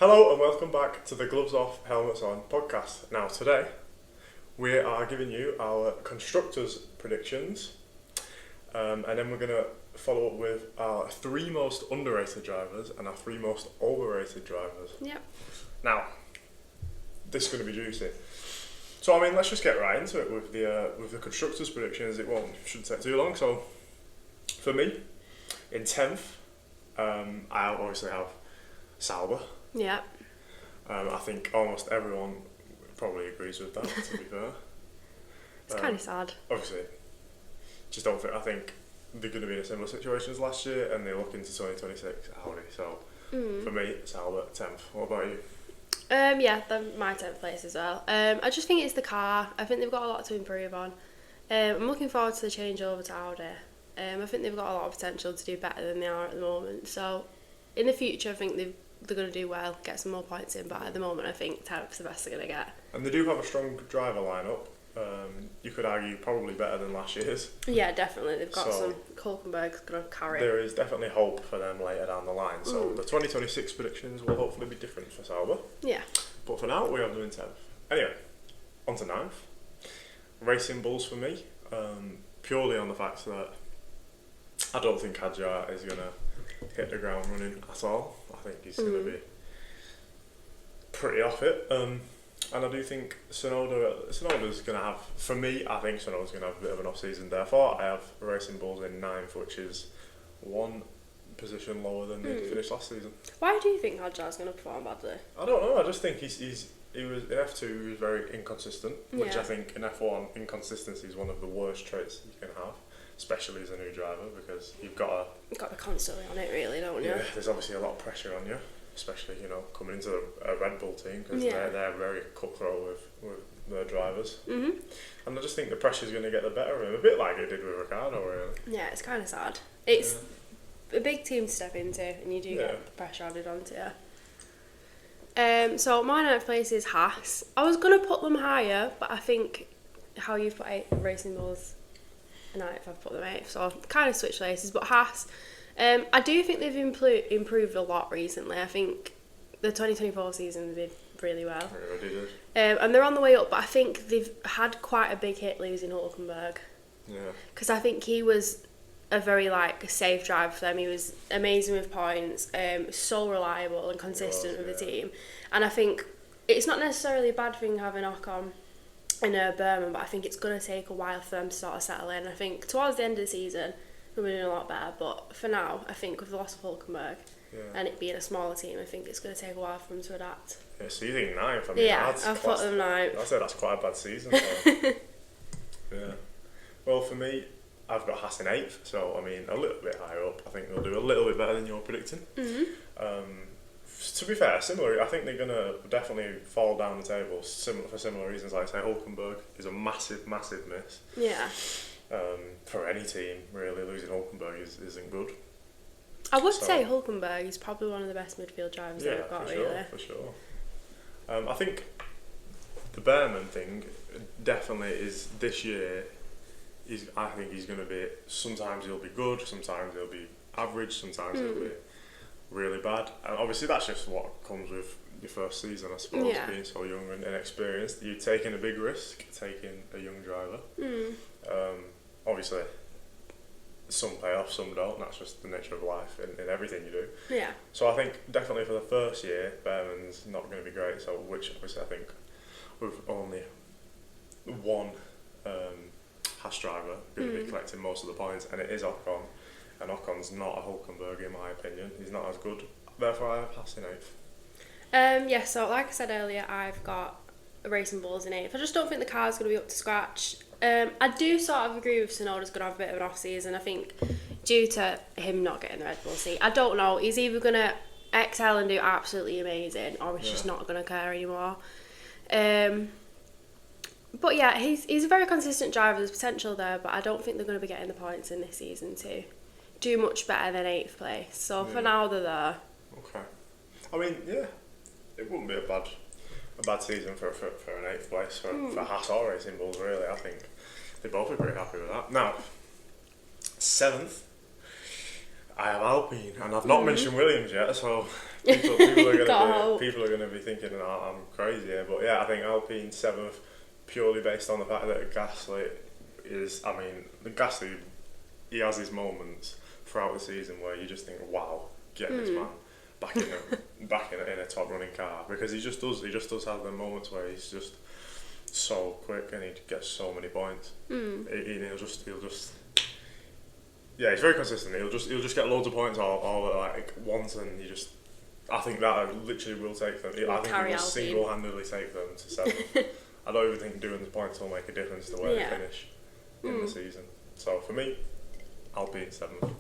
Hello and welcome back to the Gloves Off, Helmets On podcast. Now today we are giving you our constructors predictions and then we're going to follow up with our three most underrated drivers and our three most overrated drivers. Yep. Now, this is going to be juicy. So I mean, let's just get right into it with the constructors predictions. Shouldn't take too long. So for me, in 10th, I obviously have Sauber. Yeah. I think almost everyone probably agrees with that, to be fair. It's kind of sad. Obviously, I think they're going to be in a similar situation as last year and they look into 2026 Audi. So for me, Sauber 10th. What about you? Yeah, they're my 10th place as well. I just think it's the car. I think they've got a lot to improve on. I'm looking forward to the change over to Audi. I think they've got a lot of potential to do better than they are at the moment. So in the future, I think they're going to do well, get some more points in, but at the moment I think 10th's the best they're going to get. And they do have a strong driver lineup. You could argue probably better than last year's. Yeah, definitely. They've got some. Hulkenberg's going to carry. There is definitely hope for them later down the line. So the 2026 predictions will hopefully be different for Sauber. Yeah. But for now, we have them in 10th. Anyway, on to 9th. Racing Bulls for me, purely on the fact that I don't think Hadjar is going to hit the ground running at all. I think he's going to be pretty off it. And I do think Tsunoda's going to have, for me, I think Tsunoda's going to have a bit of an off-season. Therefore, I have Racing Bulls in 9th, which is one position lower than they finished last season. Why do you think Hadjar's going to perform badly? I don't know. I just think he was in F2. He was very inconsistent, which I think in F1 inconsistency is one of the worst traits you can have, especially as a new driver, because you've got to be constantly on it, really, don't you? Yeah, there's obviously a lot of pressure on you, especially coming into a Red Bull team because they're very cutthroat with their drivers. Mm-hmm. And I just think the pressure's going to get the better of him, a bit like it did with Ricciardo, really. Yeah, it's kind of sad. It's a big team to step into, and you do get the pressure added onto you. So my 9th place is Haas. I was going to put them higher, but I think how you've put Racing Bulls 9th, I've put them 8th, so kind of switch places. But Haas, I do think they've improved a lot recently. I think the 2024 season they did really well. They did. And they're on the way up, but I think they've had quite a big hit losing Hulkenberg. Yeah. Because I think he was a very safe driver for them. He was amazing with points, so reliable and consistent with the team. And I think it's not necessarily a bad thing having Ocon in Berman, but I think it's going to take a while for them to sort of settle in. I think towards the end of the season we'll be doing a lot better, but for now I think with the loss of Hulkenberg and it being a smaller team, I think it's going to take a while for them to adapt. Yeah, so you think 9th? I mean, I've put them 9th. I'd say that's quite a bad season. So. Yeah. Well, for me, I've got Haas in 8th, so I mean a little bit higher up. I think they'll do a little bit better than you're predicting. Mm-hmm. To be fair, I think they're going to definitely fall down the table for similar reasons. Like I say, Hulkenberg is a massive, massive miss. Yeah. For any team, really, losing Hulkenberg isn't good. I would say Hulkenberg is probably one of the best midfield drivers that we've got, for sure. I think the Bearman thing definitely is this year. I think he's going to be. Sometimes he'll be good. Sometimes he'll be average. Sometimes he'll be really bad. And obviously, that's just what comes with your first season, I suppose. Being so young and inexperienced, you're taking a big risk, taking a young driver. Obviously, some pay off, some don't. That's just the nature of life in everything you do. Yeah. So I think definitely for the first year, Bearman's not going to be great. So which obviously I think with only one Haas driver going to be collecting most of the points, and it is Ocon, and Ocon's not a Hulkenberg in my opinion. He's not as good. Therefore, I have Haas in 8th. So like I said earlier, I've got Racing Bulls in 8th. I just don't think the car's going to be up to scratch. I do sort of agree with Tsunoda's going to have a bit of an off season. I think due to him not getting the Red Bull seat. I don't know. He's either going to excel and do absolutely amazing, or he's just not going to care anymore. But yeah, he's a very consistent driver. There's potential there, but I don't think they're going to be getting the points in this season to do much better than 8th place. So for now, they're there. Okay. I mean, it wouldn't be a bad season for an 8th place for Haas or Racing Bulls, really. I think they'd both be pretty happy with that. Now, 7th, I have Alpine, and I've not mentioned Williams yet, so people are gonna be thinking, oh, I'm crazy here. But yeah, I think Alpine 7th, purely based on the fact that Gasly is. I mean, Gasly, he has his moments throughout the season where you just think, wow, get this man back in a top running car, because he just does have the moments where he's just so quick and he gets so many points. He'll just yeah, he's very consistent. He'll just get loads of points all at like once, and I think that literally will take them. I think he will single-handedly take them to 7th. I don't even think doing the points will make a difference to where they finish in the season. So for me, Alpine 7th.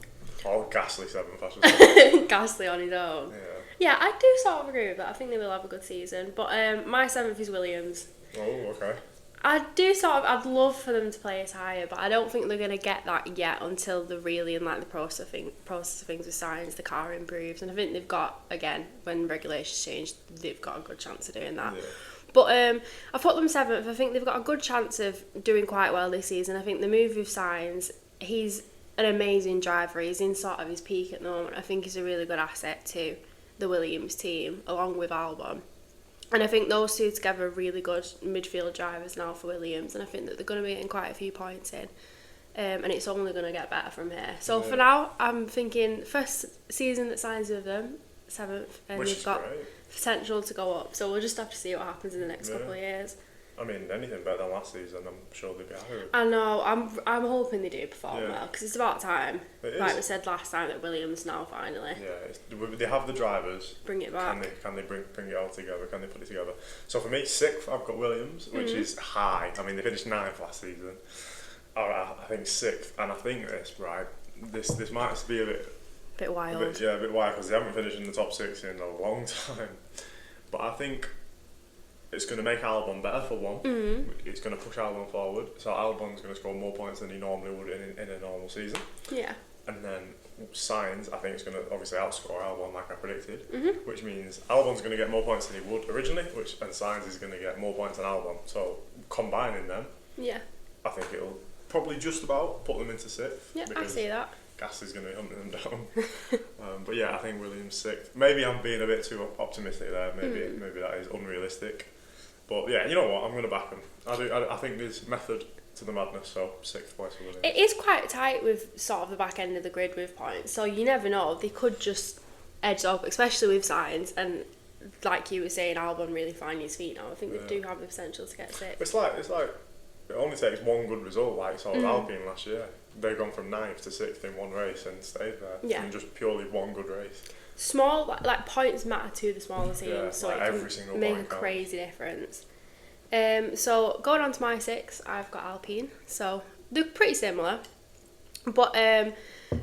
Or Gasly 7th, I should say. Gasly on his own. Yeah, I do sort of agree with that. I think they will have a good season. But my 7th is Williams. Oh, okay. I'd love for them to place higher, but I don't think they're going to get that yet until they're really in like the process of things with Sainz, the car improves. And I think they've got, again, when regulations change, they've got a good chance of doing that. Yeah. But I put them 7th. I think they've got a good chance of doing quite well this season. I think the move with Sainz, he's an amazing driver. He's in sort of his peak at the moment. I think he's a really good asset to the Williams team, along with Albon. And I think those two together are really good midfield drivers now for Williams, and I think that they're going to be getting quite a few points in. And it's only going to get better from here. So for now, I'm thinking first season that signs with them, 7th, and they've got potential to go up. So we'll just have to see what happens in the next couple of years. I mean, anything better than last season, I'm sure they'll be happy with. I know, I'm hoping they do perform well, because it's about time. Like we said last time, that Williams now finally. Yeah, they have the drivers. Bring it back. Can they bring it all together? Can they put it together? So for me, 6th, I've got Williams, which is high. I mean, they finished 9th last season. I think 6th, and I think this might be a bit wild. A bit wild, because they haven't finished in the top 6 in a long time. But I think it's going to make Albon better for one. It's going to push Albon forward. So Albon's going to score more points than he normally would in a normal season. Yeah. And then Sainz, I think, is going to obviously outscore Albon like I predicted, which means Albon's going to get more points than he would originally, and Sainz is going to get more points than Albon. So combining them, I think it'll probably just about put them into 6th. Yeah, I see that. Gasly's going to be hunting them down. But yeah, I think Williams 6th. Maybe I'm being a bit too optimistic there. Maybe that is unrealistic. But yeah, you know what? I'm going to back them. I think there's method to the madness, so 6th place for Williams. It is quite tight with sort of the back end of the grid with points, so you never know. They could just edge up, especially with Sainz, and like you were saying, Albon really finding his feet now. I think they do have the potential to get 6th. It's like it only takes one good result, like sort of Alpine last year. They've gone from 9th to 6th in one race and stayed there from just purely one good race. Small like points matter to the smaller teams, so like it can make a crazy difference. So going on to my 6, I've got Alpine. So they're pretty similar, but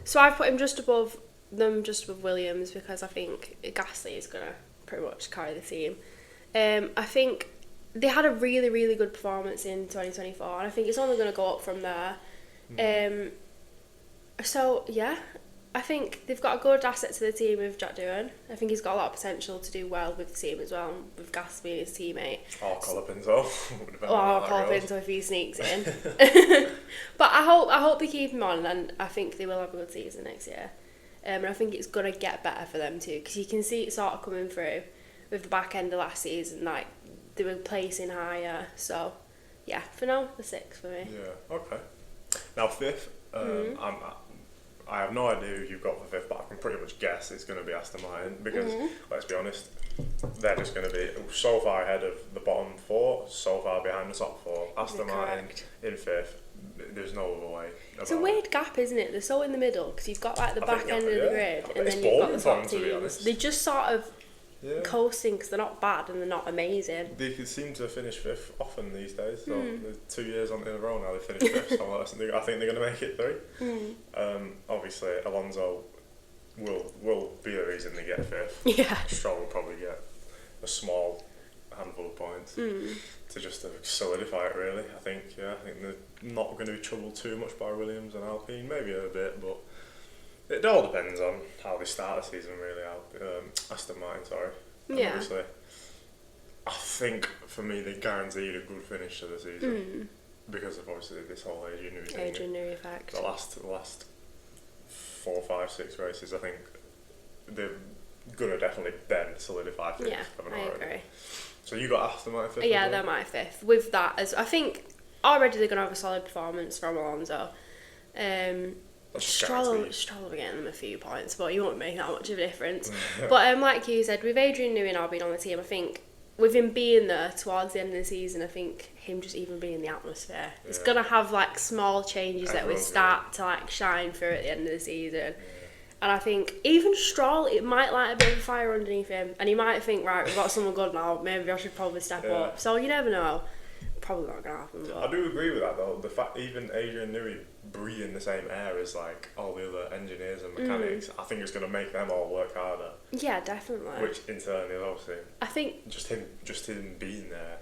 so I've put him just above Williams, because I think Gasly is gonna pretty much carry the team. I think they had a really, really good performance in 2024, and I think it's only going to go up from there. So yeah, I think they've got a good asset to the team with Jack Doohan. I think he's got a lot of potential to do well with the team as well, with Gasly being his teammate. Or Colapinto. Colapinto if he sneaks in. But I hope they keep him on, and I think they will have a good season next year. And I think it's going to get better for them too, because you can see it sort of coming through with the back end of last season, like they were placing higher. So yeah, for now, the 6th for me. Yeah, okay. Now 5th, I have no idea who you've got for 5th, but I can pretty much guess it's going to be Aston Martin, because let's be honest, they're just going to be so far ahead of the bottom 4, so far behind the top 4. Aston Martin in 5th, there's no other way. It's a weird gap, isn't it? They're so in the middle, because you've got like the back end of the grid, and then you've got the top teams. They just sort of coasting, because they're not bad and they're not amazing. They seem to finish 5th often these days. So 2 years in a row now they finished 5th. So I think they're going to make it 3. Obviously, Alonso will be the reason they get 5th. Yeah. Stroll will probably get a small handful of points to just solidify it. Really, I think they're not going to be troubled too much by Williams and Alpine. Maybe a bit, but it all depends on how they start the season, really. Aston Martin, sorry. Yeah. Obviously, I think for me they guaranteed a good finish to the season because of obviously this whole Adrian Newey thing. Adrian Newey effect. The last 4, 5, 6 races, I think they're going to definitely then solidify things. Yeah, I agree. So you got Aston Martin 5th? Yeah, they're my 5th. With that, as I think already they're going to have a solid performance from Alonso. Stroll will be getting them a few points, but he won't make that much of a difference. But like you said, with Adrian Newey now being on the team, I think with him being there towards the end of the season, I think him just even being in the atmosphere, it's going to have like small changes that would start to like shine through at the end of the season. And I think even Stroll, it might light a bit of a fire underneath him, and he might think, right, we've got someone good now, maybe I should probably step up. So you never know. Probably not going to happen. But I do agree with that though. The fact even Adrian Newey breathing the same air as like all the other engineers and mechanics, I think it's going to make them all work harder. Yeah, definitely. Which in turn is obviously, I think just him being there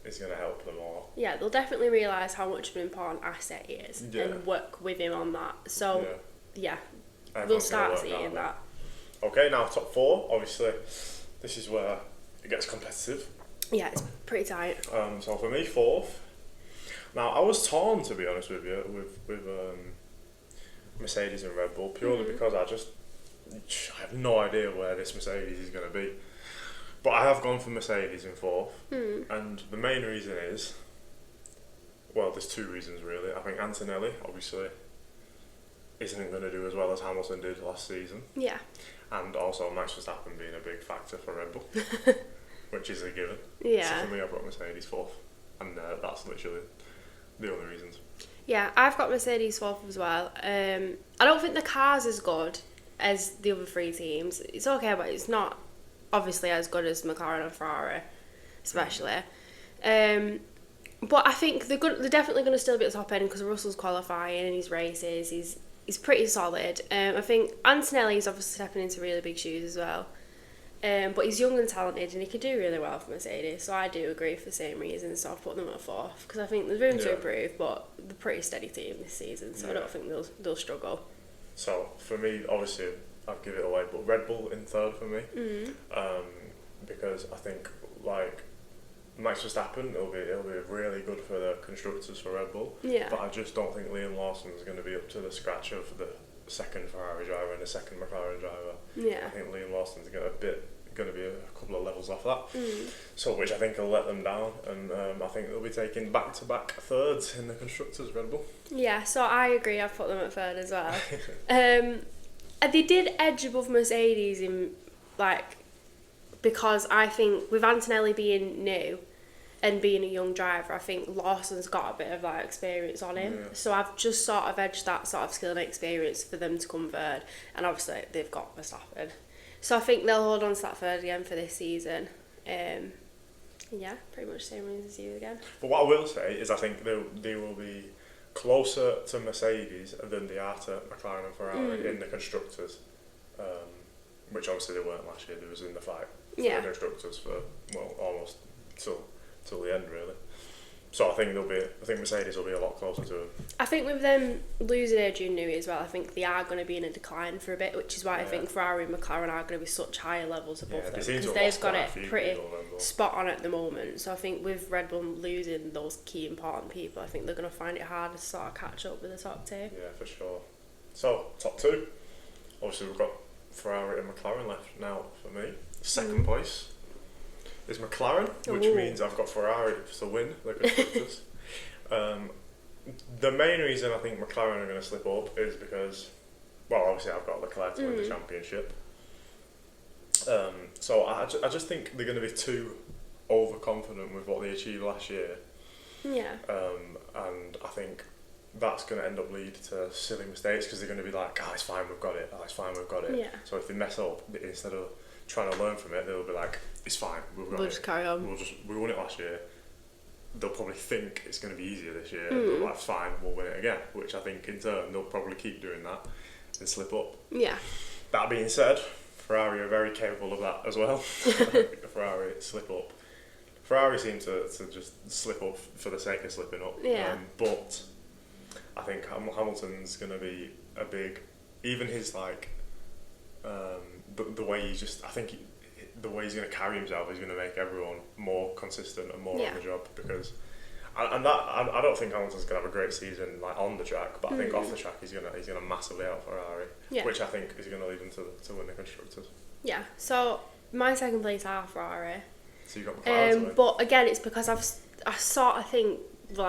is going to help them all. Yeah, they'll definitely realise how much of an important asset he is and work with him on that. So yeah, we'll start seeing that. Okay, now top 4. Obviously, this is where it gets competitive. Yeah, it's pretty tight. So for me, 4th. Now I was torn, to be honest with you, with Mercedes and Red Bull, purely because I have no idea where this Mercedes is going to be. But I have gone for Mercedes in 4th, and the main reason is, well, there's 2 reasons really. I think Antonelli obviously isn't going to do as well as Hamilton did last season. Yeah. And also Max Verstappen being a big factor for Red Bull. Which is a given. Yeah. So for me, I've got Mercedes 4th, and that's literally the only reasons. Yeah, I've got Mercedes 4th as well. I don't think the car's as good as the other 3 teams. It's okay, but it's not obviously as good as McLaren and Ferrari, especially. But I think they're definitely going to still be at the top end because Russell's qualifying and his races. He's pretty solid. I think Antonelli's obviously stepping into really big shoes as well. But he's young and talented and he could do really well for Mercedes, so I do agree for the same reasons, so I've put them at 4th because I think there's room to improve, but they're a pretty steady team this season, so I don't think they'll struggle. So for me, obviously I'd give it away, but Red Bull in 3rd for me, because I think like Max Verstappen, it'll be really good for the constructors for Red Bull, but I just don't think Liam Lawson's going to be up to the scratch of the second Ferrari driver and the second McLaren driver. I think Liam Lawson's going to be a couple of levels off that, so which I think will let them down, and I think they'll be taking back-to-back 3rds in the constructors Red Bull. Yeah, so I agree. I've put them at 3rd as well. They did edge above Mercedes in because I think with Antonelli being new and being a young driver, I think Lawson's got a bit of that experience on him. So I've just sort of edged that sort of skill and experience for them to come 3rd, and obviously they've got Verstappen. So I think they'll hold on to that 3rd again for this season. Yeah, pretty much the same reasons as you again. But what I will say is I think they will be closer to Mercedes than they are to McLaren and Ferrari in the constructors, which obviously they weren't last year. They was in the fight for the constructors for almost till the end really. So I think Mercedes will be a lot closer to them. I think with them losing Adrian Newey as well, I think they are going to be in a decline for a bit, which is why I think Ferrari and McLaren are going to be such higher levels above them, because they've got it pretty spot on at the moment. So I think with Red Bull losing those key important people, I think they're going to find it hard to sort of catch up with the top 2. Yeah, for sure. So top 2, obviously we've got Ferrari and McLaren left now for me. Second place is McLaren, which means I've got Ferrari to win the constructors. The main reason I think McLaren are going to slip up is because, well, obviously I've got Leclerc to win the championship. So I just think they're going to be too overconfident with what they achieved last year. Yeah. And I think that's going to end up lead to silly mistakes because they're going to be like, it's fine, we've got it. It's fine, we've got it. Yeah. So if they mess up, instead of trying to learn from it, they'll be like, it's fine, we'll just carry on. We won it last year. They'll probably think it's going to be easier this year. They'll be like, fine, we'll win it again. Which I think in turn they'll probably keep doing that and slip up. Yeah. That being said, Ferrari are very capable of that as well. Ferrari slip up. Ferrari seem to just slip up for the sake of slipping up. Yeah. But I think Hamilton's going to be a big, even his the way he's just, I think the way he's going to carry himself is going to make everyone more consistent and more on the job, because And that I don't think Hamilton's gonna have a great season like on the track, but I think off the track he's gonna massively out Ferrari, which I think is gonna lead him to win the constructors. Yeah. So my second place are Ferrari. So you got McLaren. But again, it's because I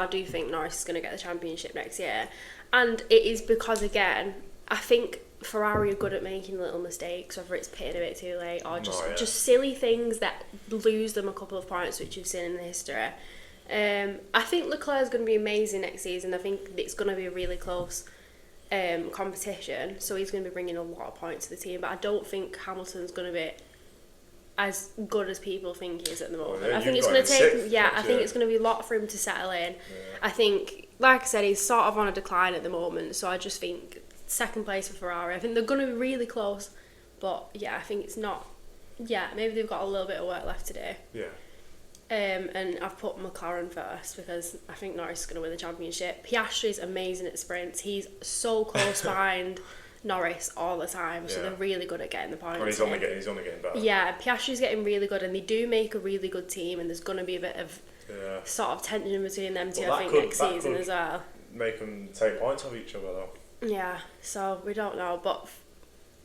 do think Norris is gonna get the championship next year, and it is because again I think Ferrari are good at making little mistakes, whether it's pitting a bit too late or just silly things that lose them a couple of points, which you've seen in the history. I think Leclerc's going to be amazing next season. I think it's going to be a really close competition, so he's going to be bringing a lot of points to the team, but I don't think Hamilton's going to be as good as people think he is at the moment. I think it's going to take I think it's going to be a lot for him to settle in. I think, like I said, he's sort of on a decline at the moment, so I just think second place for Ferrari. I think they're going to be really close, but I think it's not. Maybe they've got a little bit of work left to do. And I've put McLaren first because I think Norris is going to win the championship. Piastri's amazing at sprints. He's so close behind Norris all the time, so they're really good at getting the points. And he's only getting better. Yeah, Piastri's getting really good, and they do make a really good team, and there's going to be a bit of sort of tension between them two, I think, next season as well. Make them take points off each other though. Yeah, so we don't know, but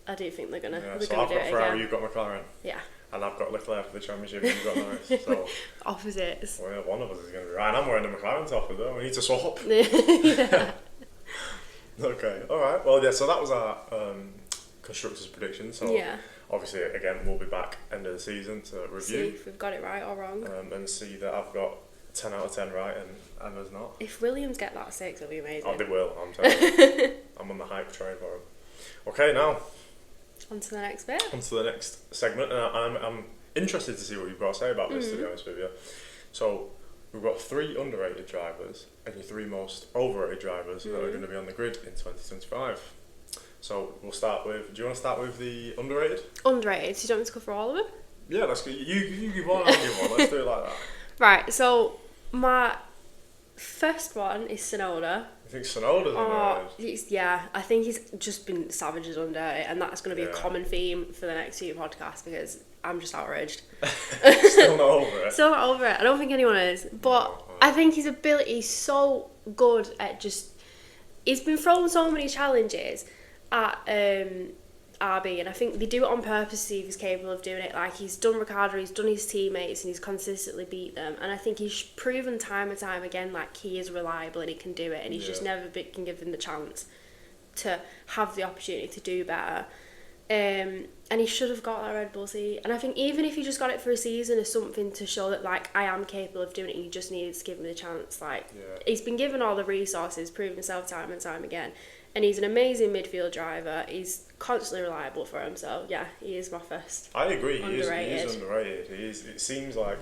I do think they're gonna. So I've got Ferrari, you've got McLaren. Yeah. And I've got Leclerc for the championship, and you've got Norris. So opposites. Well, one of us is going to be right. And I'm wearing the McLaren top as well. We need to swap. Okay. All right. Well, so that was our constructors' prediction. So obviously, again, we'll be back end of the season to review. See if we've got it right or wrong. And see that I've got 10 out of 10 right and Emma's not. If Williams get that 6, it'll be amazing. Oh, they will, I'm telling you. I'm on the hype train for them. Okay, now. On to the next bit. On to the next segment. And I'm interested to see what you've got to say about this, to be honest with you. So, we've got 3 underrated drivers and your 3 most overrated drivers that are going to be on the grid in 2025. So, we'll start with... Do you want to start with the underrated? Underrated. So, you don't want me to go for all of them? Yeah, let's go. You give one, I'll give one. Let's do it like that. Right, so my first one is Tsunoda. You think Tsunoda's underrated? Yeah, I think he's just been savaged under it, and that's going to be a common theme for the next few podcasts because I'm just outraged. Still not over it. Still not over it. I don't think anyone is, but I think his ability is so good at just... He's been thrown so many challenges at RB, and I think they do it on purpose to see if he's capable of doing it. Like, he's done Ricciardo, he's done his teammates, and he's consistently beat them, and I think he's proven time and time again like he is reliable and he can do it, and he's just never been given the chance to have the opportunity to do better. And he should have got that Red Bull seat, and I think even if he just got it for a season as something to show that like I am capable of doing it, you just needed to give him the chance. Like, he's been given all the resources, proven himself time and time again, and he's an amazing midfield driver. He's constantly reliable for him, so he is my first. I agree. He is underrated. It seems like,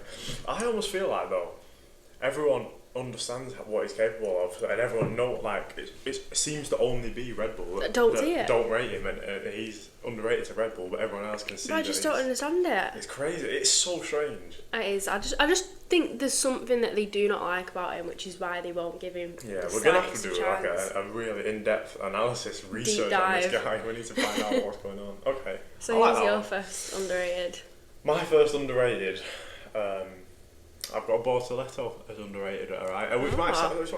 I almost feel like though everyone understands what he's capable of, and everyone know like it seems to only be Red Bull that don't rate him, and he's underrated to Red Bull, but everyone else can see. But I just don't understand it. It's crazy. It's so strange. It is. I just think there's something that they do not like about him, which is why they won't give him. Yeah, we're gonna have to do like a really in-depth analysis, research on this guy. We need to find out what's going on. Okay. So who's your first underrated? My first underrated. I've got Bortoletto as underrated, alright, which might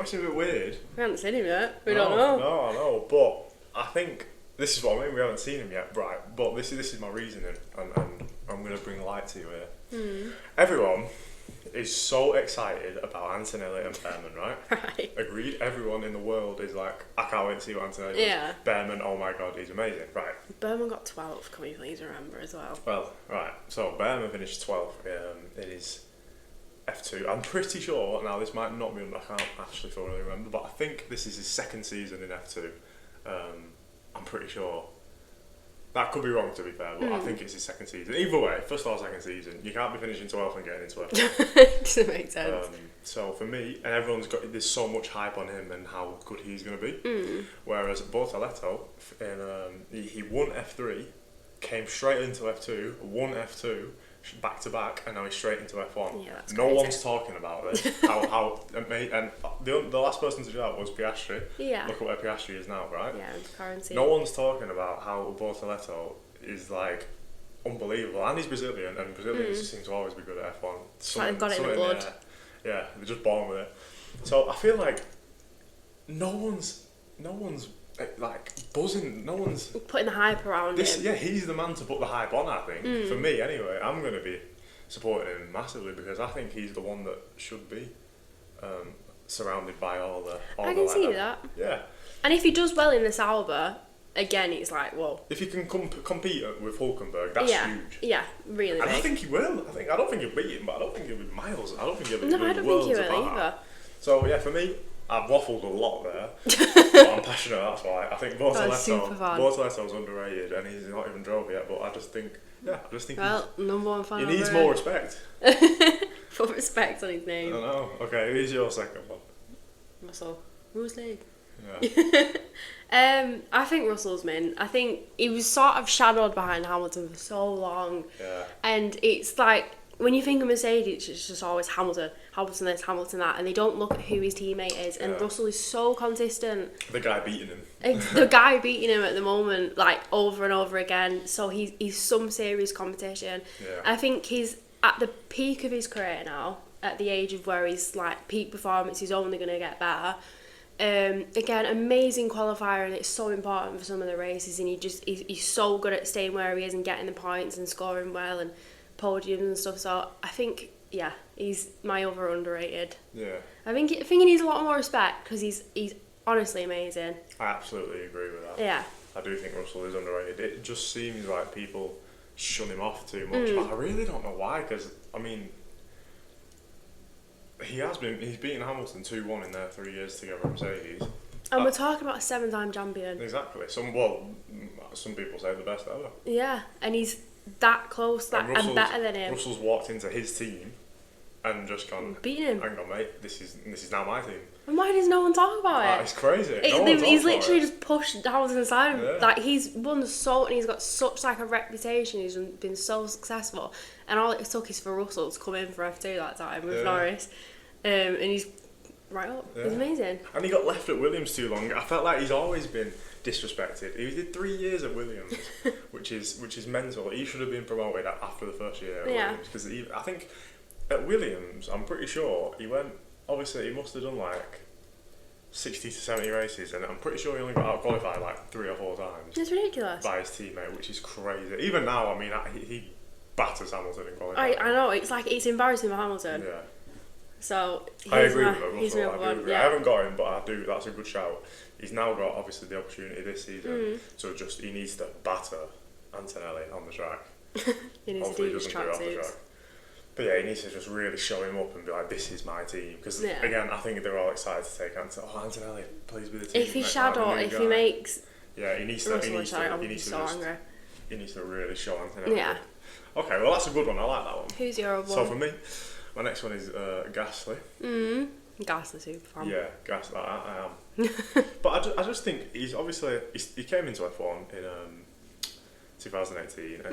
seem a bit weird. We haven't seen him yet. We don't know. No, I know, but I think this is what I mean. We haven't seen him yet, right? But this is my reasoning, and I'm going to bring light to you here. Everyone is so excited about Antonelli and Behrman, right? Right. Agreed. Everyone in the world is like, I can't wait to see what Antonelli does. Yeah. Behrman, oh my god, he's amazing. Right. Behrman got 12th. Can we please remember as well? Well, right. So Behrman finished 12th. It is F2. I'm pretty sure, now this might not be, I can't actually fully remember, but I think this is his second season in F2. I'm pretty sure. That could be wrong, to be fair, but I think it's his second season. Either way, first or second season, you can't be finishing 12th and getting into F2. Doesn't make sense. So for me, and there's so much hype on him and how good he's going to be. Whereas Bortoletto, he won F3, came straight into F2, won F2, back to back, and now he's straight into F1. Yeah, that's no crazy. One's talking about this. how and the last person to do that was Piastri. Yeah. Look at where Piastri is now, right? Yeah, currency. No one's talking about how Bortoletto is like unbelievable, and he's Brazilian, and Brazilians seem to always be good at F1. Like they've got it in the blood. Yeah, they're just born with it. So I feel like no one's like buzzing. No one's putting the hype around him. Yeah, he's the man to put the hype on. I think for me anyway. I'm going to be supporting him massively because I think he's the one that should be surrounded by all the. I can see that. Yeah. And if he does well in the Sauber, again, it's like, whoa. If he can compete with Hulkenberg, that's huge. Yeah, really. And I think he will. I don't think he'll beat him, but I don't think he'll be miles. I don't think he'll be. No, I don't think he will either. So yeah, for me, I've waffled a lot there. But I'm passionate. That's why I think Bortoletto's underrated, and he's not even drove yet. But I just think. Well, number one fan. He needs more respect. Put respect on his name. I know. Okay, who's your second one? Russell. Who's League? Yeah. I think Russell's min. I think he was sort of shadowed behind Hamilton for so long. Yeah. And it's like, when you think of Mercedes, it's just always Hamilton this, Hamilton that, and they don't look at who his teammate is. And Russell is so consistent. The guy beating him. The guy beating him at the moment, like over and over again. So he's some serious competition. Yeah. I think he's at the peak of his career now, at the age of where he's like peak performance. He's only going to get better. Again, amazing qualifier, and it's so important for some of the races. And he's so good at staying where he is and getting the points and scoring well and podiums and stuff. So I think he's my underrated. Yeah. I think he needs a lot more respect because he's honestly amazing. I absolutely agree with that. Yeah. I do think Russell is underrated. It just seems like people shun him off too much, but I really don't know why. Because I mean, he's beaten Hamilton 2-1 in their 3 years together at Mercedes. And we're talking about a 7-time champion. Exactly. Some people say the best ever. Yeah, and he's that close, and better than him. Russell's walked into his team and just gone, beating him. Hang on, mate, this is now my team. And why does no one talk about it? It's crazy. He's literally just pushed Hamilton aside. Yeah. Like, he's won so, and he's got such like a reputation. He's been so successful, and all it took is for Russell to come in for F2 that time with Norris, and he's right up. Yeah. He's amazing. And he got left at Williams too long. I felt like he's always been disrespected. He did 3 years at Williams, which is mental. He should have been promoted after the first year at Williams, because I think at Williams, I'm pretty sure he went. Obviously, he must have done like 60 to 70 races, and I'm pretty sure he only got out qualified like 3 or 4 times. It's ridiculous. By his teammate, which is crazy. Even now, I mean, he batters Hamilton in qualifying. I know, it's embarrassing for Hamilton. Yeah. So I agree with Russell. Yeah. I haven't got him, but I do. That's a good shout. He's now got obviously the opportunity this season, so he needs to batter Antonelli on the track. He needs to do his tracksuits. But yeah, he needs to just really show him up and be like, "This is my team." Because again, I think they're all excited to take Antonelli, please be the team. If he he makes, he needs to really show Antonelli. Yeah. Okay, well that's a good one. I like that one. Who's your other one? So for me, my next one is Gasly. Gasly super fan. Yeah, Gasly. I am. But I just think he came into F1 in 2018, and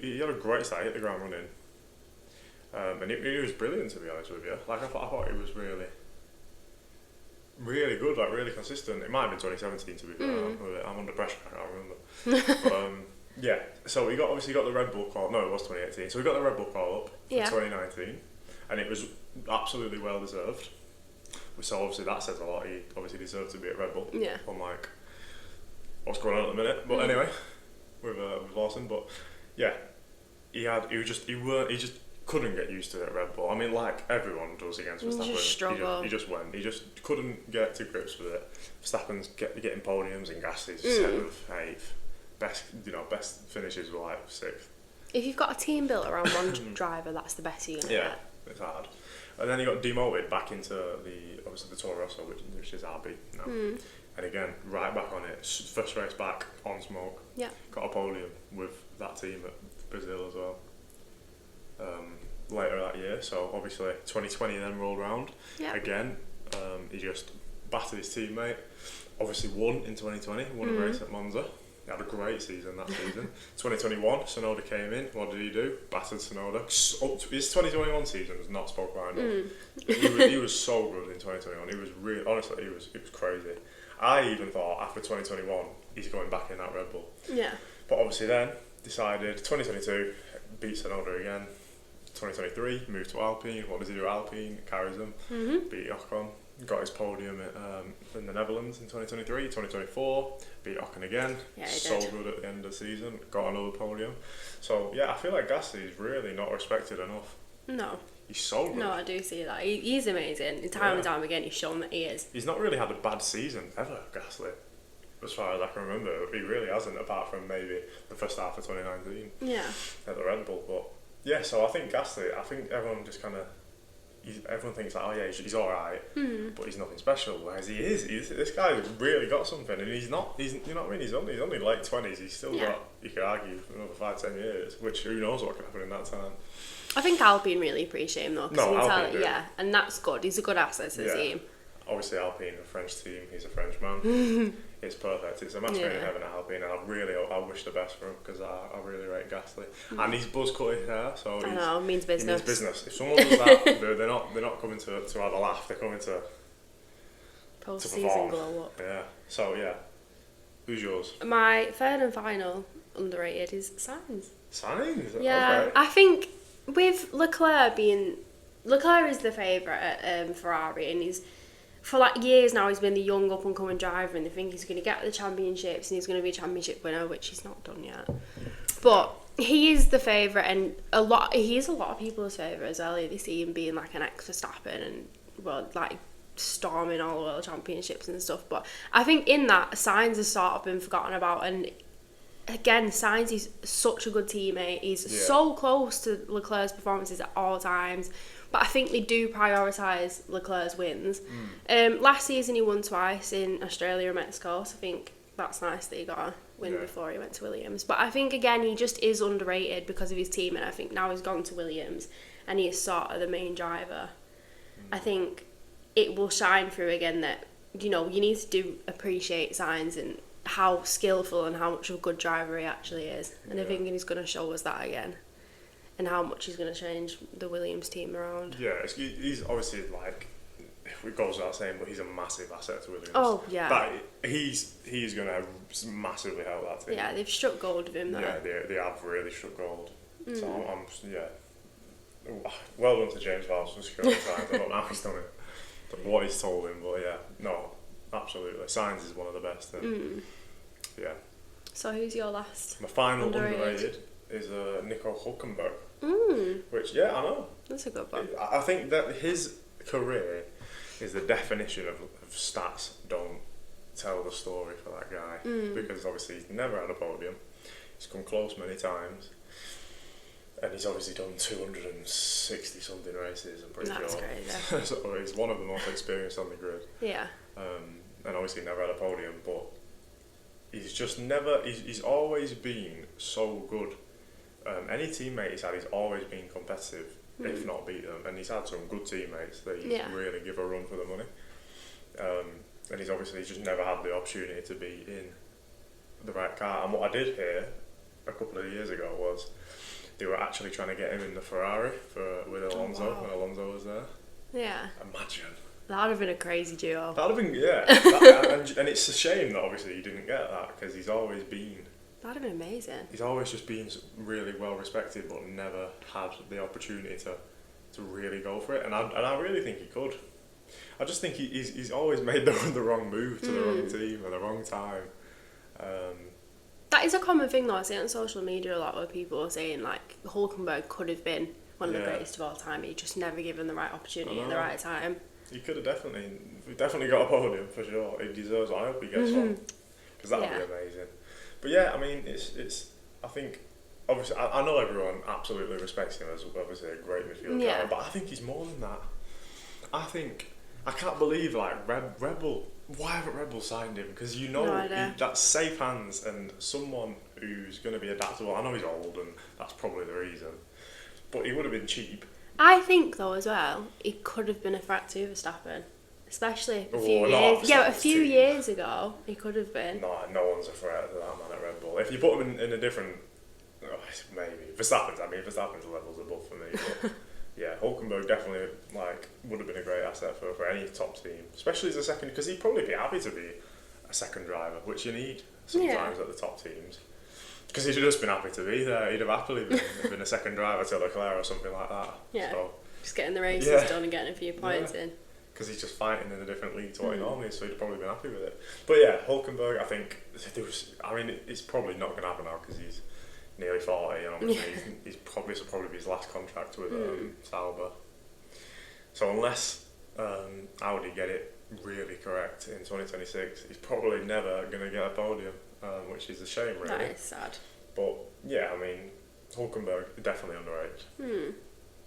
he had a great start. He hit the ground running. And he was brilliant, to be honest with you. Like I thought he was really, really good, like really consistent. It might have been 2017, to be fair. I'm under pressure. I can't remember. But so he got the Red Bull call. No, it was 2018. So we got the Red Bull call up for 2019, and it was absolutely well deserved. So obviously that says a lot. He obviously deserved to be at Red Bull. Yeah. Unlike what's going on at the minute. But anyway, with Lawson. But yeah, he just couldn't get used to it at Red Bull. I mean, like everyone does against Verstappen. He just went. He just couldn't get to grips with it. Verstappen's getting podiums and Gasly's 7th, 8th. Best finishes were like 6th. If you've got a team built around one driver, that's the best you're gonna get. It's hard. And then he got demoted back into the Toro Rosso, which is RB now. And again, right back on it. First race back on smoke. Yeah. Got a podium with that team at Brazil as well. Later that year, so obviously 2020 then rolled round again. He just battered his teammate. Obviously won in 2020, won a race at Monza. He had a great season that season. 2021, Tsunoda came in. What did he do? Battered Tsunoda. His 2021 season was not spoke about enough. He was so good in 2021. He was really, honestly, it was crazy. I even thought after 2021 he's going back in that Red Bull. Yeah. But obviously then decided 2022 beat Tsunoda again. 2023, moved to Alpine. What does he do at Alpine? Carries them, beat Ocon. Got his podium in the Netherlands in 2023. 2024, beat Ocon again. Yeah, so good at the end of the season. Got another podium. So yeah, I feel like Gasly's really not respected enough. No. He's so good. No, I do see that. He's amazing. Time and time again, he's shown that he is. He's not really had a bad season ever, Gasly. As far as I can remember, he really hasn't, apart from maybe the first half of 2019. Yeah. At the Red Bull, but yeah. So I think Gasly. I think everyone just kind of. Everyone thinks like, oh yeah, he's all right, but he's nothing special. Whereas he is. This guy's really got something, and he's not. You know what I mean? He's only late 20s. He's still got. You could argue for another 5-10 years, which who knows what can happen in that time. I think Alpine really appreciate him though. No, Alpine do. And that's good. He's a good asset to the team. Obviously, Alpine, a French team. He's a Frenchman. It's perfect. It's a match made in heaven at Alpine, and I wish the best for him because I really rate Gasly. And he's buzz cut his hair, so I know, means business. He means business. If someone does that, they're not coming to have a laugh. They're coming to post-season glow up. Yeah. So yeah, who's yours? My third and final underrated is Sainz. Sainz. Yeah, okay. I think with Leclerc is the favourite at Ferrari, and he's. For like years now, he's been the young up and coming driver, and they think he's going to get the championships and he's going to be a championship winner, which he's not done yet. But he is the favourite, and he is a lot of people's favourite as well. They see him being like an ex-Verstappen and like storming all the world championships and stuff. But I think in that, Sainz has sort of been forgotten about, and again, Sainz is such a good teammate. He's so close to Leclerc's performances at all times. But I think they do prioritise Leclerc's wins. Last season he won twice in Australia and Mexico, so I think that's nice that he got a win before he went to Williams. But I think, again, he just is underrated because of his team, and I think now he's gone to Williams and he is sort of the main driver. I think it will shine through again that, you need to appreciate Sainz and how skillful and how much of a good driver he actually is. And I think he's going to show us that again. And how much he's going to change the Williams team around. Yeah, he's obviously like, it goes without saying, but he's a massive asset to Williams. Oh, yeah. But he's going to massively help that team. Yeah, they've struck gold with him though. Yeah, they have really struck gold. So well done to James Vance for securing Sainz. I don't know how he's done it. Don't know what he's told him, but yeah, no, absolutely. Sainz is one of the best. Yeah. So who's your last? My final underrated is Nico Hülkenberg. Which, I know. That's a good one. I think that his career is the definition of stats don't tell the story for that guy. Because obviously he's never had a podium. He's come close many times. And he's obviously done 260 something races, I'm pretty sure. That's crazy. So he's one of the most experienced on the grid. Yeah. And obviously never had a podium, but he's just he's always been so good. Any teammate he's had, he's always been competitive, if not beat them. And he's had some good teammates that he really give a run for the money. And he's just never had the opportunity to be in the right car. And what I did hear a couple of years ago was they were actually trying to get him in the Ferrari with Alonso when Alonso was there. Yeah. Imagine. That would have been a crazy duo. That would have been, and it's a shame that obviously he didn't get that because he's always been. That would have been amazing. He's always just been really well respected, but never had the opportunity to really go for it. And I really think he could. I just think he's always made the wrong move to the wrong team at the wrong time. That is a common thing though. I see it on social media a lot where people are saying like Hülkenberg could have been one of the greatest of all time. He just never given the right opportunity at the right time. He could have definitely got a podium for sure. He deserves it. I hope he gets one because that would be amazing. But yeah, I mean, it's. I think obviously I know everyone absolutely respects him as obviously a great midfield driver, but I think he's more than that. I can't believe like Red Bull. Why haven't Red Bull signed him? Because that's safe hands and someone who's going to be adaptable. I know he's old and that's probably the reason, but he would have been cheap. I think though as well, he could have been a threat to Verstappen. Especially a few years. Yeah, a few years ago, he could have been. No one's a threat to that man at Red Bull. If you put him in a different, maybe Verstappen's levels above for me. But yeah, Hülkenberg definitely would have been a great asset for any top team, especially as a second, because he'd probably be happy to be a second driver, which you need sometimes at the top teams. Because he'd just been happy to be there. He'd have happily been a second driver to Leclerc or something like that. Yeah, so, just getting the races done and getting a few points in. Because he's just fighting in a different league to what he normally is, so he'd probably been happy with it. But yeah, Hulkenberg, I think, it's probably not going to happen now because he's nearly 40 and obviously he's probably be his last contract with Sauber. So unless Audi get it really correct in 2026, he's probably never going to get a podium, which is a shame, really. That is sad. But yeah, I mean, Hulkenberg definitely underrated.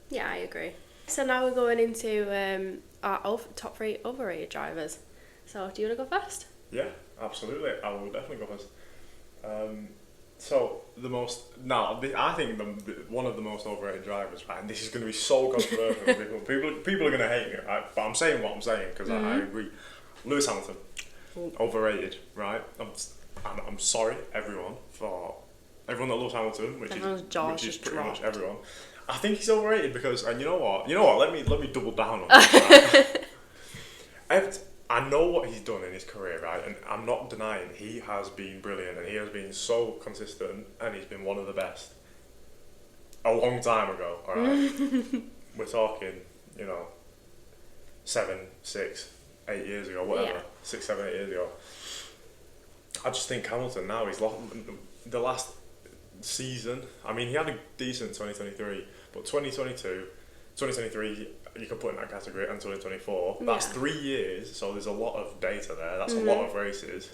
Yeah, I agree. So now we're going into our top 3 overrated drivers. So do you want to go first? Yeah, absolutely. I will definitely go first. I think one of the most overrated drivers, right, and this is going to be so controversial. people are going to hate me, right? But I'm saying what I'm saying because I agree. Lewis Hamilton, overrated, right? I'm sorry, everyone that loves Hamilton, which is pretty much everyone. I think he's overrated because, and you know what? Let me double down on this. Right? I know what he's done in his career, right? And I'm not denying he has been brilliant and he has been so consistent and he's been one of the best. A long time ago, all right? We're talking, 7, 6, 8 years ago, whatever. Yeah. 6, 7, 8 years ago. I just think Hamilton now, he's lost the last season. I mean, he had a decent 2023, but 2023 you can put in that category, and 2024. That's 3 years, so there's a lot of data there. That's a lot of races.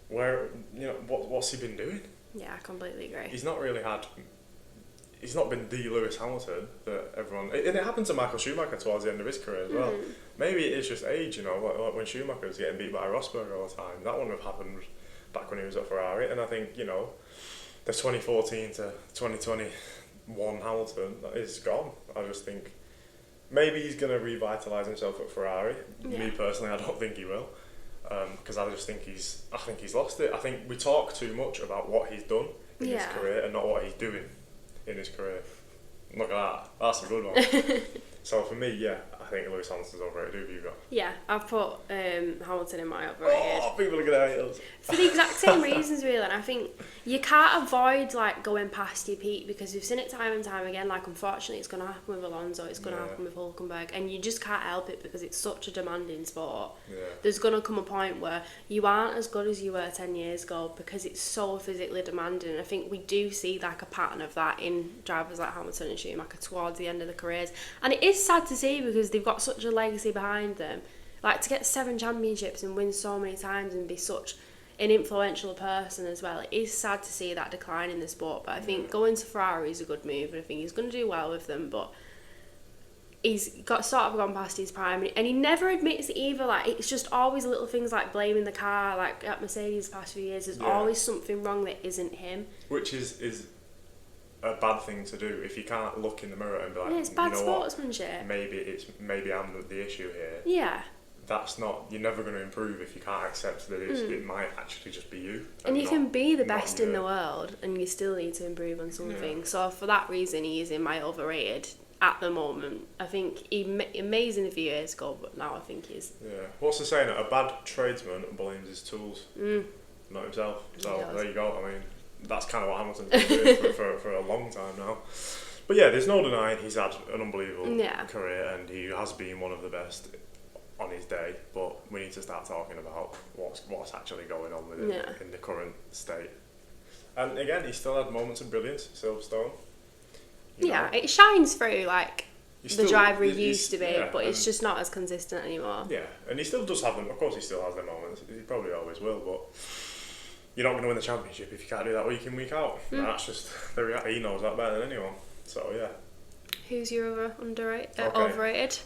Where what's he been doing? Yeah, I completely agree. He's not been the Lewis Hamilton that everyone. And it happened to Michael Schumacher towards the end of his career as well. Maybe it is just age, like when Schumacher was getting beat by Rosberg all the time. That wouldn't have happened back when he was at Ferrari. And I think the 2014 to 2021 Hamilton is gone. I just think. Maybe he's going to revitalise himself at Ferrari. Yeah. Me personally, I don't think he will, because I just think he's lost it. I think we talk too much about what he's done in his career and not what he's doing in his career. Look at that. That's a good one. So for me, I think Lewis Hamilton's overrated. Who have you got? Yeah, I've put Hamilton in my overrated. Oh, people are going to hate us. For the exact same reasons, really. And I think you can't avoid going past your peak because we've seen it time and time again. Unfortunately, it's going to happen with Alonso. It's going to happen with Hulkenberg, and you just can't help it because it's such a demanding sport. Yeah. There's going to come a point where you aren't as good as you were 10 years ago because it's so physically demanding. And I think we do see a pattern of that in drivers like Hamilton and Schumacher towards the end of their careers, and it is sad to see because they've got such a legacy behind them. To get 7 championships and win so many times and be such an influential person as well, it is sad to see that decline in the sport. But I think going to Ferrari is a good move, and I think he's going to do well with them. But he's gone past his prime, and he never admits it either. It's just always little things like blaming the car. At Mercedes the past few years, there's always something wrong that isn't him. Which is a bad thing to do if you can't look in the mirror and be like, it's bad sportsmanship. Maybe I'm the issue here. Yeah. You're never going to improve if you can't accept that it might actually just be you. And you can be the best in the world and you still need to improve on something. Yeah. So for that reason, he is in my overrated at the moment. I think amazing a few years ago, but now I think he's... Yeah. What's the saying? A bad tradesman blames his tools, not himself. So there you go. I mean, that's kind of what Hamilton's been doing for a long time now. But yeah, there's no denying he's had an unbelievable career and he has been one of the best on his day, but we need to start talking about what's actually going on with him in the current state. And again, he still had moments of brilliance, Silverstone. It shines through the driver he used to be, but it's just not as consistent anymore. Yeah, and he still does have them. Of course, he still has them moments. He probably always will, but you're not going to win the championship if you can't do that week in, week out. That's just the reality. He knows that better than anyone. So yeah. Who's your overrated?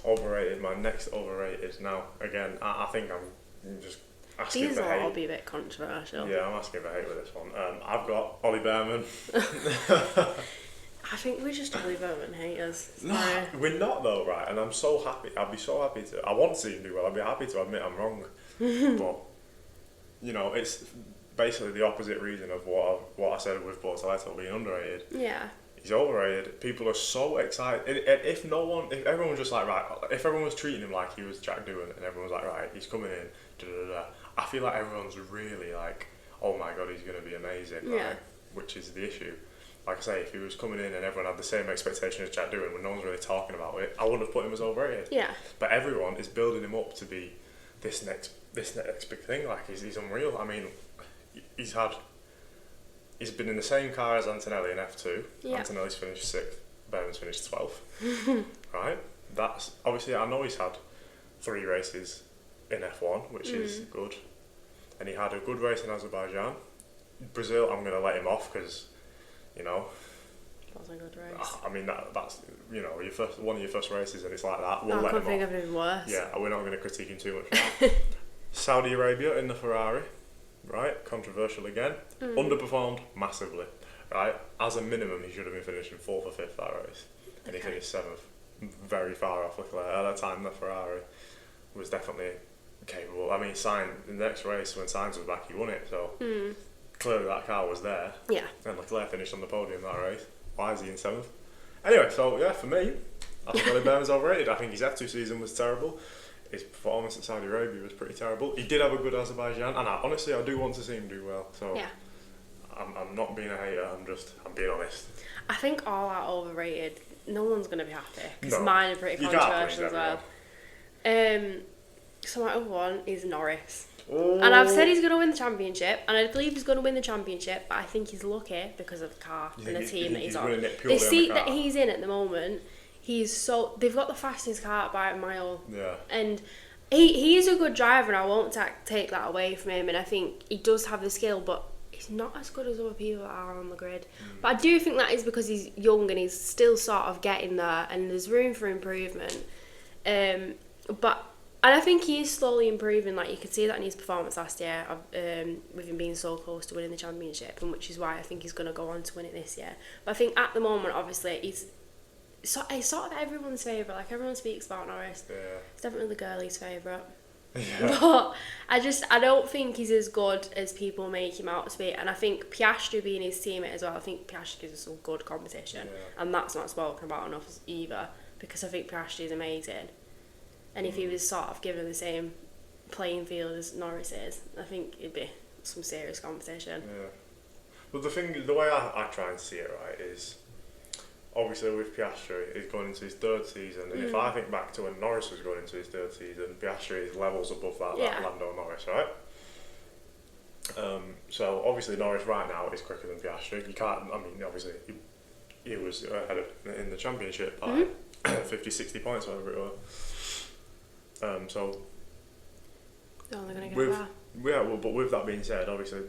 Overrated. My next overrated. Now, again, I think I'm just asking These for hate. These will all be a bit controversial. Yeah, I'm asking for hate with this one. I've got Ollie Behrman. I think we're just Ollie Behrman haters. No, we're not though, right? And I'm so happy. I'd be so happy to. I want to see him do well. I'd be happy to admit I'm wrong. But, it's basically the opposite reason of what I said with Bortoleto being underrated. Yeah. He's overrated. People are so excited. If everyone was just if everyone was treating him like he was Jack Doohan and everyone was like, right, he's coming in, I feel like everyone's really oh my God, he's going to be amazing. Yeah. Right? which is the issue. Like I say, if he was coming in and everyone had the same expectation as Jack Doohan when no one's really talking about it, I wouldn't have put him as overrated. Yeah. But everyone is building him up to be this next big thing. Like he's unreal. I mean, he's been in the same car as Antonelli in F2. Yeah. Antonelli's finished 6th. Behrman's finished 12th. Right. That's obviously, I know he's had 3 races in F1, which is good, and he had a good race in Azerbaijan. Brazil, I'm going to let him off because, you know, that was a good race. I mean that's you know one of your first races and it's like that. We'll I let couldn't him think off. of anything worse. Yeah, we're not going to critique him too much for that. Saudi Arabia in the Ferrari, right? Controversial again. Underperformed massively, right? As a minimum, he should have been finishing 4th or 5th that race, and he finished 7th. Very far off Leclerc. At that time, the Ferrari was definitely capable. I mean, Sainz, in the next race, when Sainz was back, he won it, so clearly that car was there. Yeah. And Leclerc finished on the podium that race. Why is he in 7th? Anyway, so yeah, for me, I think Ollie Behrman's overrated. I think his F2 season was terrible. His performance at Saudi Arabia was pretty terrible. He did have a good Azerbaijan, and honestly, I do want to see him do well. So yeah. I'm not being a hater, I'm being honest. I think all out overrated. No one's going to be happy because mine are pretty controversial as well. So my other one is Norris. Oh. And I've said he's going to win the championship, and I believe he's going to win the championship, but I think he's lucky because of the car and the team that he's on. The seat that he's in at the moment, they've got the fastest car by a mile. Yeah. And he is a good driver, and I won't take that away from him, and I think he does have the skill, but he's not as good as other people that are on the grid. But I do think that is because he's young and he's still sort of getting there and there's room for improvement. And I think he is slowly improving. Like, you could see that in his performance last year with him being so close to winning the championship, and which is why I think he's going to go on to win it this year. But I think at the moment, obviously, he's sort of everyone's favourite. Like, everyone speaks about Norris. Yeah. He's definitely the girlies' favourite. Yeah. But I don't think he's as good as people make him out to be, and I think Piastri being his teammate as well, I think Piastri gives us some good competition, and that's not spoken about enough either, because I think Piastri is amazing, and if he was sort of given the same playing field as Norris is, I think it'd be some serious competition. Yeah. But the way I try and see it, right, is obviously with Piastri, he's going into his 3rd season, and if I think back to when Norris was going into his 3rd season, Piastri is levels above that Lando Norris, right? So obviously Norris right now is quicker than Piastri. You can't, I mean, obviously he was ahead in the championship by 50-60 points, whatever it was. So they're only going to get that. Yeah, well, but with that being said, obviously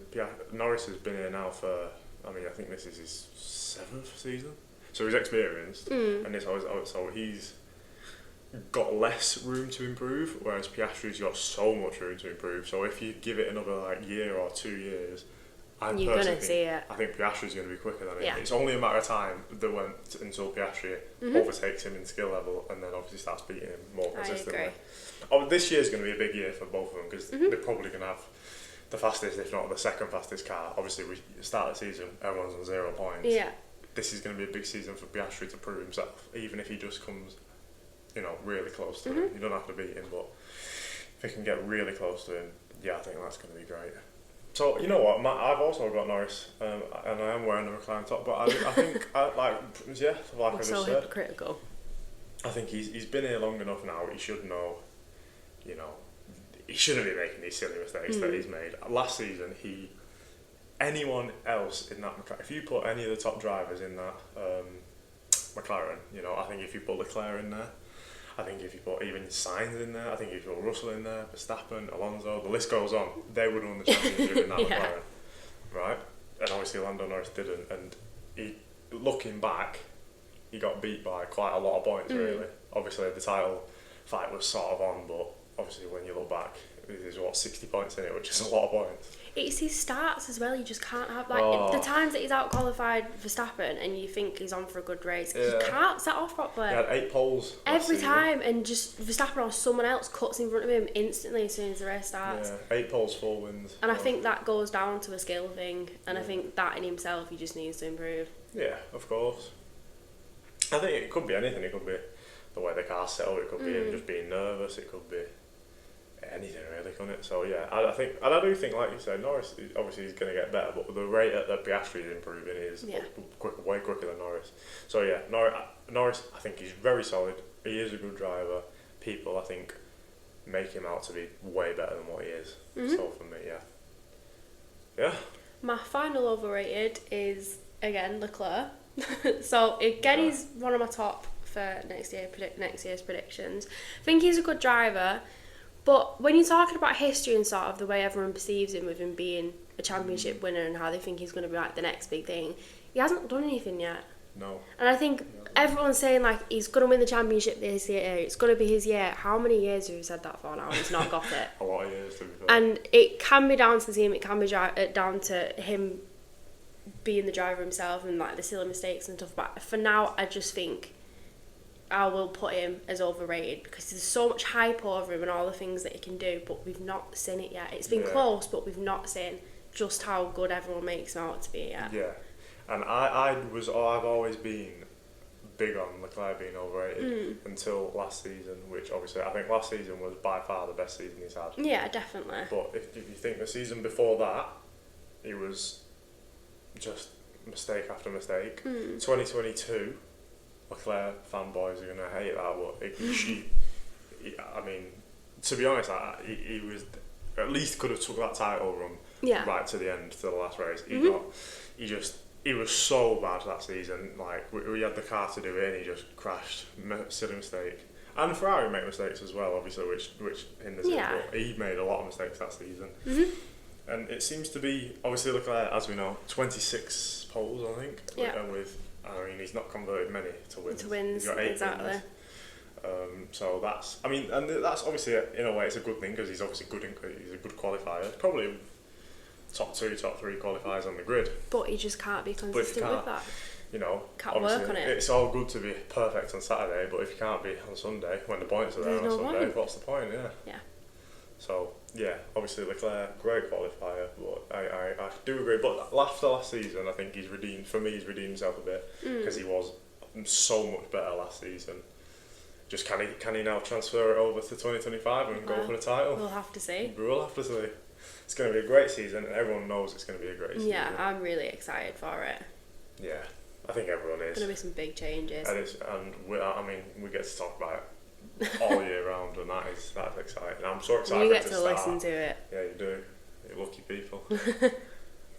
Norris has been here now for, I mean, I think this is his 7th season. So he's experienced, and so he's got less room to improve, whereas Piastri's got so much room to improve. So if you give it another year or 2 years, you're gonna see it. I think Piastri's going to be quicker than him. Yeah. It's only a matter of time until Piastri overtakes him in skill level, and then obviously starts beating him more consistently. I agree. Oh, this year's going to be a big year for both of them because they're probably going to have the fastest, if not the 2nd fastest car. Obviously, we start the season, everyone's on 0 points. Yeah. This is going to be a big season for Piastri to prove himself, even if he just comes, really close to him. You don't have to beat him, but if he can get really close to him, I think that's going to be great. So, you know what, I've also got Norris, and I am wearing a McLaren top, but I think, like I just said, hypocritical. I think he's been here long enough now, he should know, he shouldn't be making these silly mistakes that he's made. Last season, anyone else in that McLaren, if you put any of the top drivers in that McLaren, I think if you put Leclerc in there, I think if you put even Sainz in there, I think if you put Russell in there, Verstappen, Alonso, the list goes on, they would have won the championship in that McLaren, right? And obviously Lando Norris didn't, and looking back, he got beat by quite a lot of points, really. Obviously the title fight was sort of on, but obviously when you look back, there's 60 points in it, which is a lot of points. It's his starts as well. You just can't have the times that he's out qualified Verstappen and you think he's on for a good race. He can't set off properly. He had 8 poles every time, and just Verstappen or someone else cuts in front of him instantly as soon as the race starts. Yeah, 8 poles, 4 wins. And I think that goes down to a skill thing, and I think that in himself he just needs to improve. Yeah, of course. I think it could be anything. It could be the way the car's set up. It could be him just being nervous. It could be anything really, couldn't it? So yeah, I think, and I do think, like you said, Norris obviously he's going to get better, but the rate that Piastri is improving is way quicker than Norris. So yeah, Norris, I think he's very solid. He is a good driver. People, I think, make him out to be way better than what he is. So for me, yeah. My final overrated is again Leclerc. So again, he's one of my top for next year's predictions. I think he's a good driver, but when you're talking about history and sort of the way everyone perceives him, with him being a championship winner and how they think he's going to be like the next big thing, he hasn't done anything yet. No. And I think everyone's saying like he's going to win the championship this year, it's going to be his year. How many years have you said that for now? And he's not got it. A lot of years, to be fair. And it can be down to the team, it can be down to him being the driver himself and like the silly mistakes and stuff. But for now, I just think I will put him as overrated because there's so much hype over him and all the things that he can do, but we've not seen it yet. It's been close, but we've not seen just how good everyone makes him out to be yet. Yeah, and I've always been big on Leclerc being overrated until last season, which obviously I think last season was by far the best season he's had. Yeah, definitely. But if you think the season before that, he was just mistake after mistake. 2022, Leclerc fanboys are going to hate that, but I mean, to be honest, he was at least could have took that title run right to the end, to the last race. He was so bad that season. Like we had the car to do it, and he just crashed. Silly mistake. And Ferrari make mistakes as well, obviously, which hinders him. But he made a lot of mistakes that season. And it seems to be, obviously, Leclerc, as we know, 26 poles, I think. Yeah. And I mean, he's not converted many to wins. He's got 8 exactly. So that's obviously, in a way, it's a good thing because he's obviously good. He's a good qualifier. Probably top 3 qualifiers on the grid. But he just can't be consistent with that. You know, can't work on it. It's all good to be perfect on Saturday, but if you can't be on Sunday, when the points are there on Sunday, what's the point? Yeah. So yeah, obviously Leclerc, great qualifier, but I do agree. But after last season, I think he's redeemed himself a bit because he was so much better last season. Just can he now transfer it over to 2025 and go for the title? We'll have to see. It's going to be a great season, and everyone knows it's going to be a great season. Yeah, I'm really excited for it. Yeah, I think everyone is. Going to be some big changes. We get to talk about it all year round, and that's exciting. I'm so excited. You get to listen to it. Yeah, you do. You're lucky people. But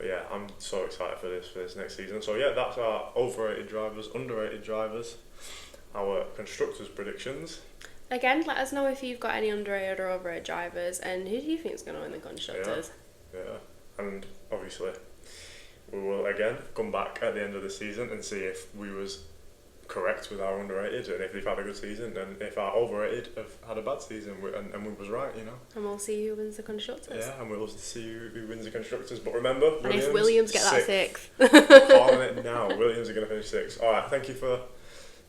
yeah, I'm so excited for this next season. So yeah, that's our overrated drivers, underrated drivers, our constructors' predictions. Again, let us know if you've got any underrated or overrated drivers, and who do you think is going to win the constructors? Yeah, and obviously we will again come back at the end of the season and see if we was correct with our underrated, and if they've had a good season, and if our overrated have had a bad season, and we was right, you know. And we'll see who wins the constructors. Yeah, and we'll see who wins the constructors. But remember, and if Williams get that 6th. Calling it now. Williams are going to finish 6th. All right, thank you for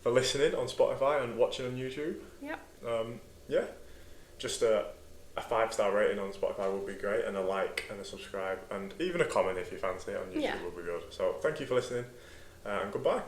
listening on Spotify and watching on YouTube. Yep. Yeah, just a 5-star rating on Spotify would be great, and a like and a subscribe, and even a comment if you fancy it on YouTube would be good. So thank you for listening, and goodbye.